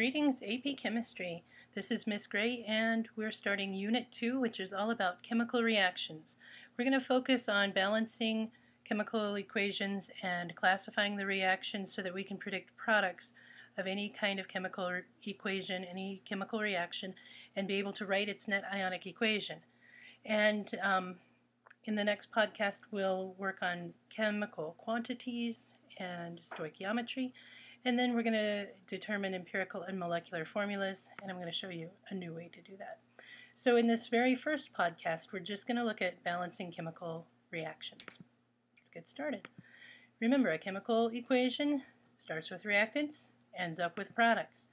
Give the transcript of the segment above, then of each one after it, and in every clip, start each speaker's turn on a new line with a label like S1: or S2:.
S1: Greetings, AP Chemistry. This is Miss Gray, and we're starting Unit 2, which is all about chemical reactions. We're going to focus on balancing chemical equations and classifying the reactions so that we can predict products of any kind of chemical equation, any chemical reaction, and be able to write its net ionic equation. And in the next podcast, we'll work on chemical quantities and stoichiometry. And then we're going to determine empirical and molecular formulas, and I'm going to show you a new way to do that. So in this very first podcast, we're just going to look at balancing chemical reactions. Let's get started. Remember, a chemical equation starts with reactants, ends up with products.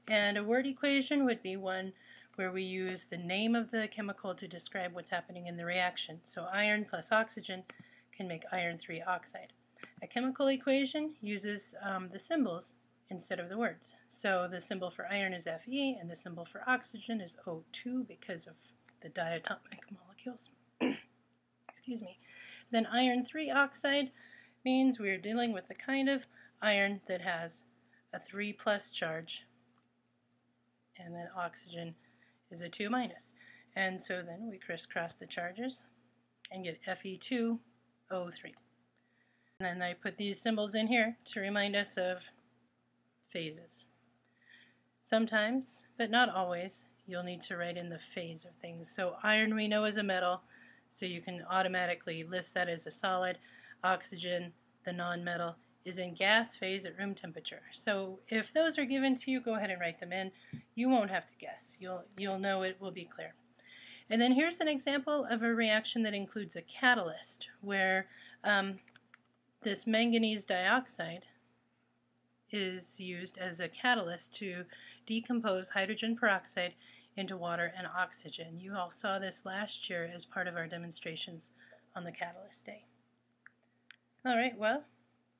S1: And a word equation would be one where we use the name of the chemical to describe what's happening in the reaction. So iron plus oxygen can make iron 3 oxide. A chemical equation uses the symbols instead of the words. So the symbol for iron is Fe, and the symbol for oxygen is O2 because of the diatomic molecules. Excuse me. Then iron 3 oxide means we're dealing with the kind of iron that has a 3+ charge, and then oxygen is a 2-. And so then we crisscross the charges and get Fe2O3. And then I put these symbols in here to remind us of phases. Sometimes, but not always, you'll need to write in the phase of things. So iron we know is a metal, so you can automatically list that as a solid. Oxygen, the non-metal, is in gas phase at room temperature. So if those are given to you, go ahead and write them in. You won't have to guess. You'll know it will be clear. And then here's an example of a reaction that includes a catalyst, where this manganese dioxide is used as a catalyst to decompose hydrogen peroxide into water and oxygen. You all saw this last year as part of our demonstrations on the Catalyst Day. Alright, well,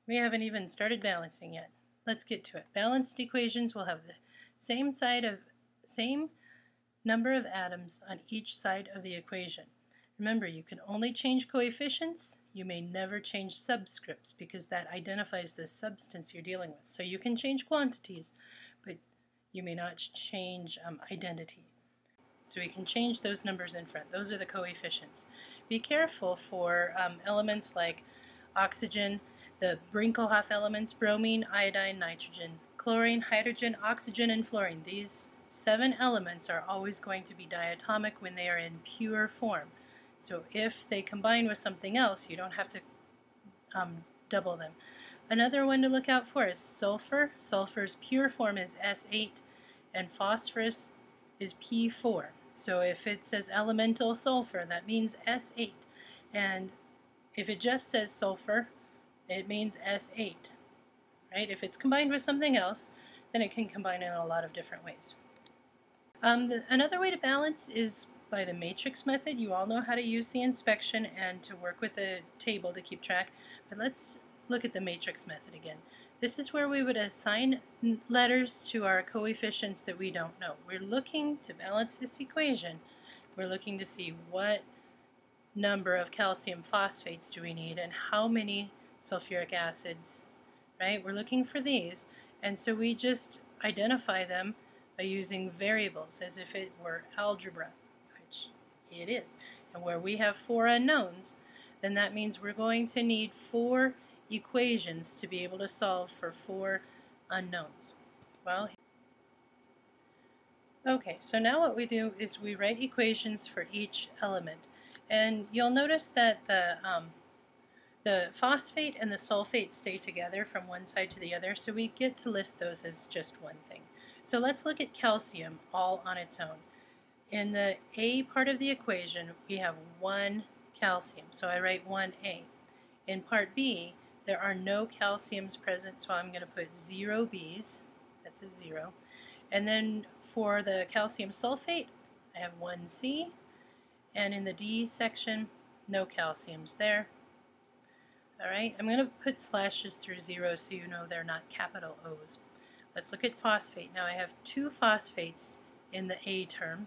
S1: we haven't even started balancing yet. Let's get to it. Balanced equations will have the same number of atoms on each side of the equation. Remember, you can only change coefficients. You may never change subscripts because that identifies the substance you're dealing with. So you can change quantities, but you may not change identity. So we can change those numbers in front. Those are the coefficients. Be careful for elements like oxygen, the Brinkelhoff elements, bromine, iodine, nitrogen, chlorine, hydrogen, oxygen, and fluorine. These 7 elements are always going to be diatomic when they are in pure form. So if they combine with something else, you don't have to double them. Another one to look out for is sulfur. Sulfur's pure form is S8, and phosphorus is P4. So if it says elemental sulfur, that means S8. And if it just says sulfur, it means S8. Right? If it's combined with something else, then it can combine in a lot of different ways. Another way to balance is by the matrix method. You all know how to use the inspection and to work with a table to keep track, but let's look at the matrix method again. This is where we would assign letters to our coefficients that we don't know. We're looking to balance this equation. We're looking to see what number of calcium phosphates do we need and how many sulfuric acids, right? We're looking for these, and so we just identify them by using variables as if it were algebra. It is. And where we have 4 unknowns, then that means we're going to need 4 equations to be able to solve for 4 unknowns. Well, okay, so now what we do is we write equations for each element. And you'll notice that the phosphate and the sulfate stay together from one side to the other, so we get to list those as just one thing. So let's look at calcium all on its own. In the A part of the equation, we have 1 calcium, so I write 1A. In part B, there are no calciums present, so I'm going to put 0 B's. That's a 0. And then for the calcium sulfate, I have 1 C. And in the D section, no calciums there. Alright, I'm going to put slashes through 0 so you know they're not capital O's. Let's look at phosphate. Now I have 2 phosphates in the A term,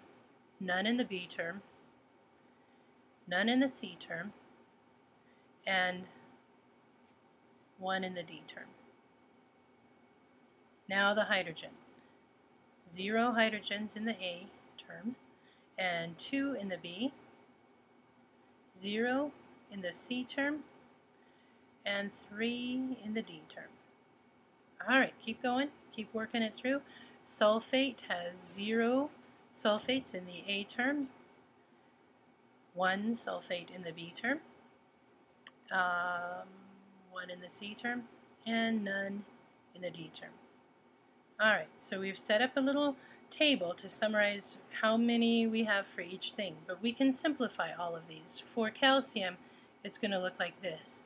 S1: none in the B term, none in the C term, and 1 in the D term. Now the hydrogen. 0 hydrogens in the A term, and 2 in the B, 0 in the C term, and 3 in the D term. Alright, keep going, keep working it through. Sulfate has 0 sulfates in the A term, 1 sulfate in the B term, 1 in the C term, and none in the D term. Alright, so we've set up a little table to summarize how many we have for each thing, but we can simplify all of these. For calcium, it's going to look like this.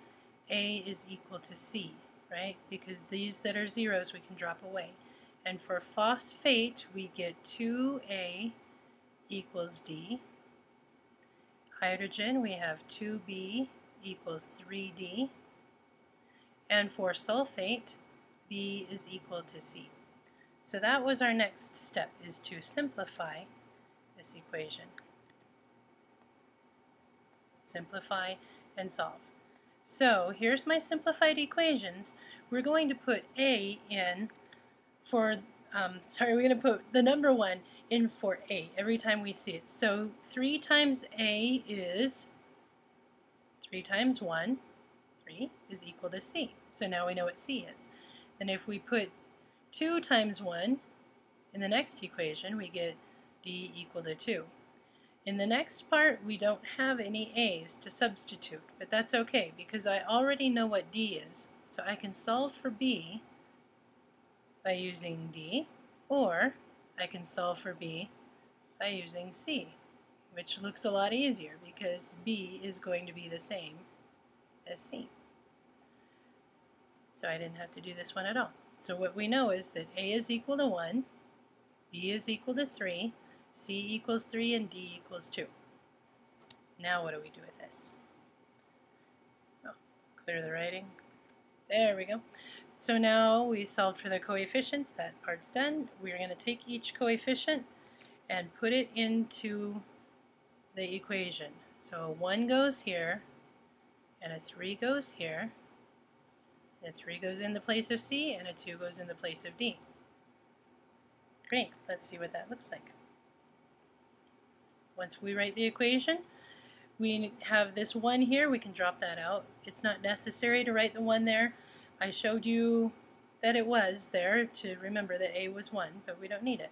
S1: A is equal to C, right? Because these that are zeros we can drop away. And for phosphate, we get 2A equals D. Hydrogen, we have 2B equals 3D. And for sulfate, B is equal to C. So that was our next step, is to simplify this equation. Simplify and solve. So here's my simplified equations. We're going to put A in for, we're going to put the number 1 in for A every time we see it. So 3 times A is 3 times 1, 3 is equal to C. So now we know what C is. Then if we put 2 times 1 in the next equation, we get D equal to 2. In the next part, we don't have any A's to substitute, but that's okay because I already know what D is. So I can solve for B by using D, or I can solve for B by using C, which looks a lot easier because B is going to be the same as C. So I didn't have to do this one at all. So what we know is that A is equal to 1, B is equal to 3, C equals 3, and D equals 2. Now what do we do with this? Oh, clear the writing. There we go. So now we solved for the coefficients. That part's done. We're going to take each coefficient and put it into the equation. So 1 goes here, and a 3 goes here. A 3 goes in the place of C, and a 2 goes in the place of D. Great, let's see what that looks like. Once we write the equation, we have this 1 here, we can drop that out. It's not necessary to write the 1 there. I showed you that it was there to remember that A was 1, but we don't need it.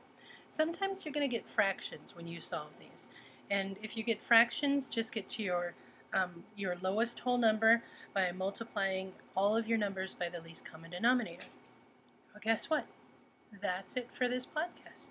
S1: Sometimes you're going to get fractions when you solve these. And if you get fractions, just get to your lowest whole number by multiplying all of your numbers by the least common denominator. Well, guess what? That's it for this podcast.